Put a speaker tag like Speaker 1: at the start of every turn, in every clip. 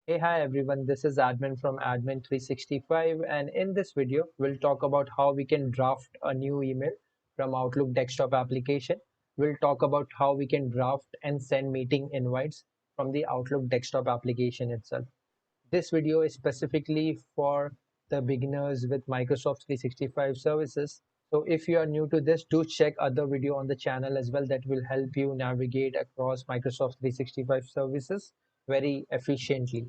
Speaker 1: Hey, hi everyone, this is Admin from Admin 365, and in this video, we'll talk about how we can draft a new email from Outlook desktop application. We'll talk about how we can draft and send meeting invites from the Outlook desktop application itself. This video is specifically for the beginners with Microsoft 365 services. So if you are new to this, do check other video on the channel as well that will help you navigate across Microsoft 365 services very efficiently.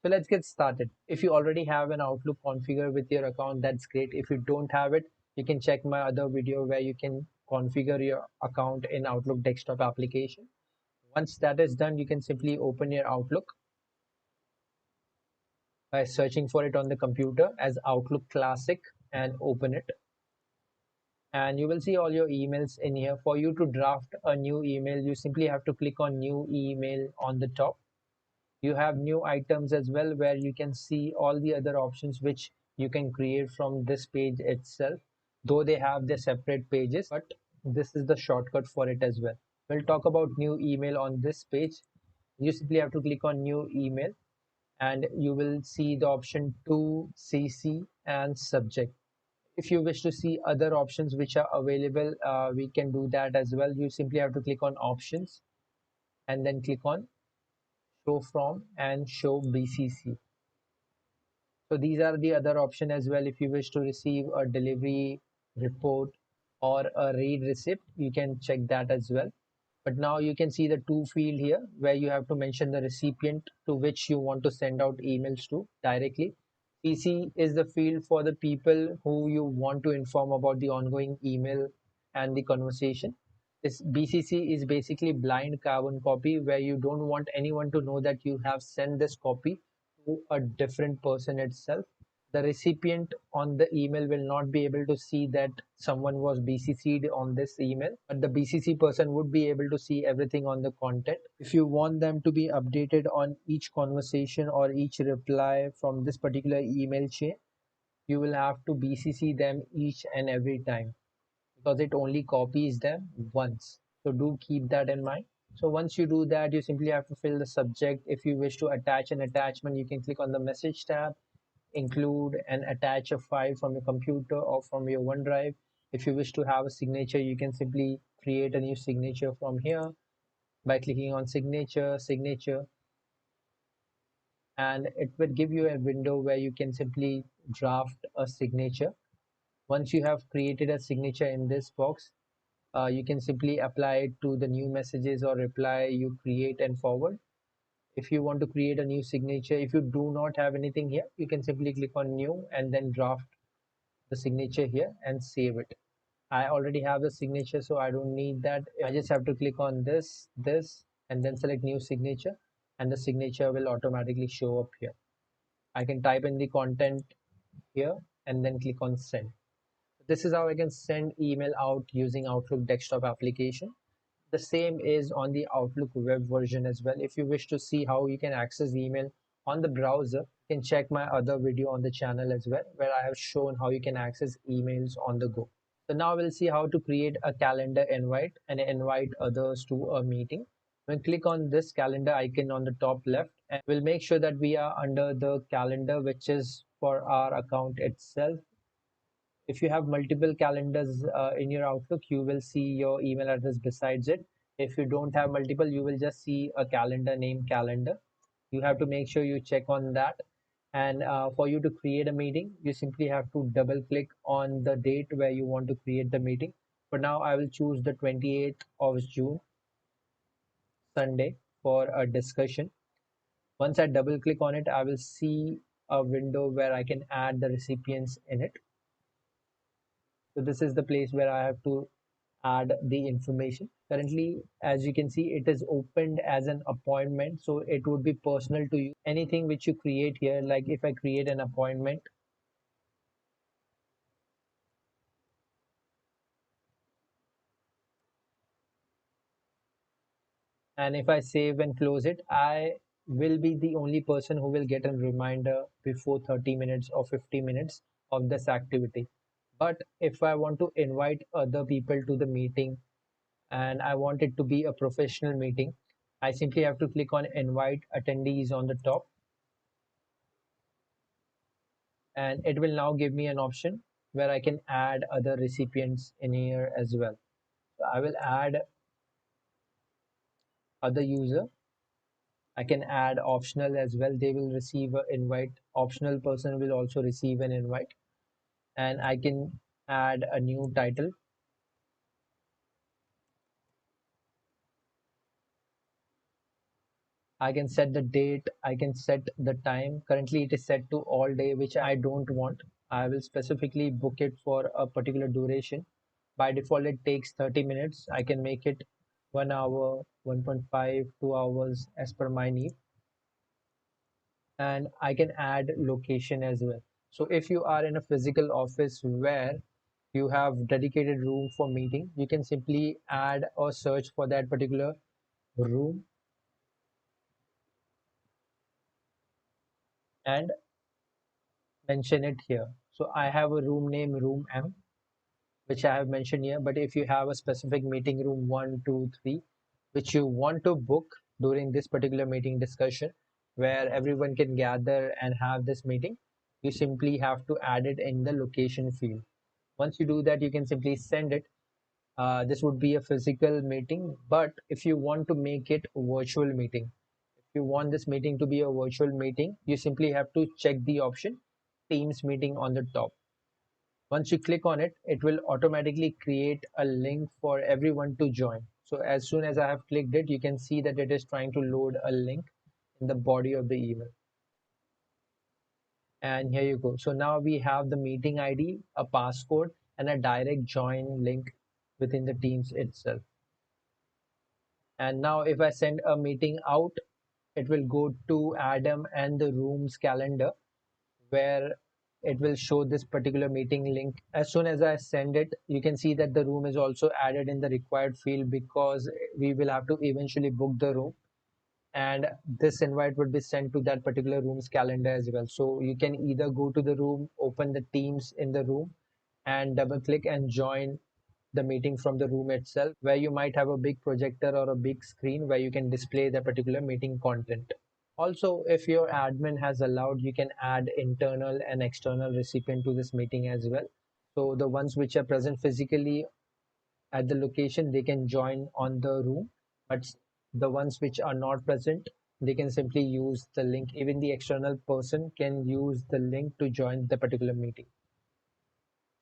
Speaker 1: So let's get started. If you already have an Outlook configured with your account, that's great. If you don't have it, you can check my other video where you can configure your account in Outlook desktop application. Once that is done, you can simply open your Outlook by searching for it on the computer as Outlook Classic and open it. And you will see all your emails in here. For you to draft a new email, you simply have to click on new email on the top. You have new items as well where you can see all the other options which you can create from this page itself, though they have their separate pages, but this is the shortcut for it as well. We'll talk about new email on this page. You simply have to click on new email and you will see the option to CC and subject. If you wish to see other options which are available, we can do that as well. You simply have to click on options and then click on show from and show BCC. So these are the other option as well. If you wish to receive a delivery report or a read receipt, you can check that as well. But now you can see the to field here where you have to mention the recipient to which you want to send out emails to directly. PC is the field for the people who you want to inform about the ongoing email and the conversation. This BCC is basically blind carbon copy where you don't want anyone to know that you have sent this copy to a different person itself. The recipient on the email will not be able to see that someone was BCC'd on this email, but the BCC person would be able to see everything on the content. If you want them to be updated on each conversation or each reply from this particular email chain, you will have to BCC them each and every time because it only copies them once. So do keep that in mind. So once you do that, you simply have to fill the subject. If you wish to attach an attachment, you can click on the message tab, include and attach a file from your computer or from your OneDrive. If you wish to have a signature, you can simply create a new signature from here by clicking on signature, and it will give you a window where you can simply draft a signature. Once you have created a signature in this box, you can simply apply it to the new messages or reply you create and forward. If you want to create a new signature, if you do not have anything here, you can simply click on new and then draft the signature here and save it. I already have the signature, so I don't need that. I just have to click on this, and then select new signature, and the signature will automatically show up here. I can type in the content here and then click on send. This is how I can send email out using Outlook desktop application. The same is on the Outlook web version as well. If you wish to see how you can access email on the browser, you can check my other video on the channel as well, where I have shown how you can access emails on the go. So now we'll see how to create a calendar invite and invite others to a meeting. We'll click on this calendar icon on the top left and we'll make sure that we are under the calendar, which is for our account itself. If you have multiple calendars in your Outlook, you will see your email address besides it. If you don't have multiple, you will just see a calendar named calendar. You have to make sure you check on that. And for you to create a meeting, you simply have to double click on the date where you want to create the meeting. For now, I will choose the 28th of June, Sunday, for a discussion. Once I double click on it, I will see a window where I can add the recipients in it. So this is the place where I have to add the information. Currently, as you can see, it is opened as an appointment, so it would be personal to you. Anything which you create here, like if I create an appointment, and if I save and close it, I will be the only person who will get a reminder before 30 minutes or 50 minutes of this activity. But if I want to invite other people to the meeting and I want it to be a professional meeting, I simply have to click on invite attendees on the top. and it will now give me an option where I can add other recipients in here as well. So I will add other user. I can add optional as well. They will receive an invite. Optional person will also receive an invite. And I can add a new title. I can set the date. I can set the time. Currently, it is set to all day, which I don't want. I will specifically book it for a particular duration. By default, it takes 30 minutes. I can make it 1 hour, 1.5, 2 hours as per my need. And I can add location as well. So if you are in a physical office where you have dedicated room for meeting, you can simply add or search for that particular room and mention it here. So I have a room name room M, which I have mentioned here. But if you have a specific meeting room 1, 2, 3, which you want to book during this particular meeting discussion, where everyone can gather and have this meeting, you simply have to add it in the location field. Once you do that, you can simply send it. This would be a physical meeting, but if you want to make it a virtual meeting, if you want this meeting to be a virtual meeting, you simply have to check the option Teams meeting on the top. Once you click on it, it will automatically create a link for everyone to join. So as soon as I have clicked it, you can see that it is trying to load a link in the body of the email. And here you go. So now we have the meeting ID, a passcode, and a direct join link within the Teams itself. And now if I send a meeting out, it will go to Adam and the room's calendar where it will show this particular meeting link. As soon as I send it, you can see that the room is also added in the required field because we will have to eventually book the room. And this invite would be sent to that particular room's calendar as well. So you can either go to the room, open the Teams in the room, and double click and join the meeting from the room itself, where you might have a big projector or a big screen where you can display the particular meeting content. Also, if your admin has allowed, you can add internal and external recipient to this meeting as well. So the ones which are present physically at the location, they can join on the room, but the ones which are not present, they can simply use the link. Even the external person can use the link to join the particular meeting.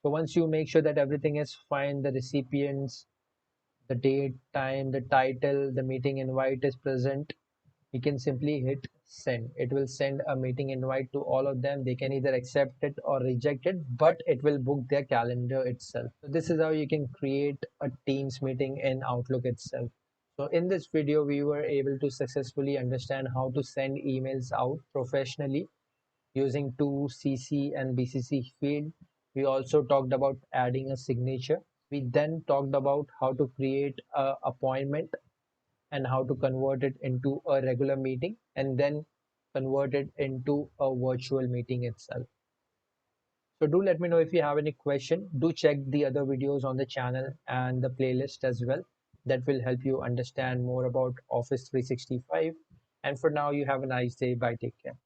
Speaker 1: So once you make sure that everything is fine, the recipients, the date, time, the title, the meeting invite is present, you can simply hit send. It will send a meeting invite to all of them. They can either accept it or reject it, but it will book their calendar itself. So this is how you can create a Teams meeting in Outlook itself. So in this video, we were able to successfully understand how to send emails out professionally using two CC and BCC field. We also talked about adding a signature. We then talked about how to create a appointment and how to convert it into a regular meeting and then convert it into a virtual meeting itself. So do let me know if you have any question. Do check the other videos on the channel and the playlist as well. That will help you understand more about Office 365. And for now, you have a nice day. Bye. Take care.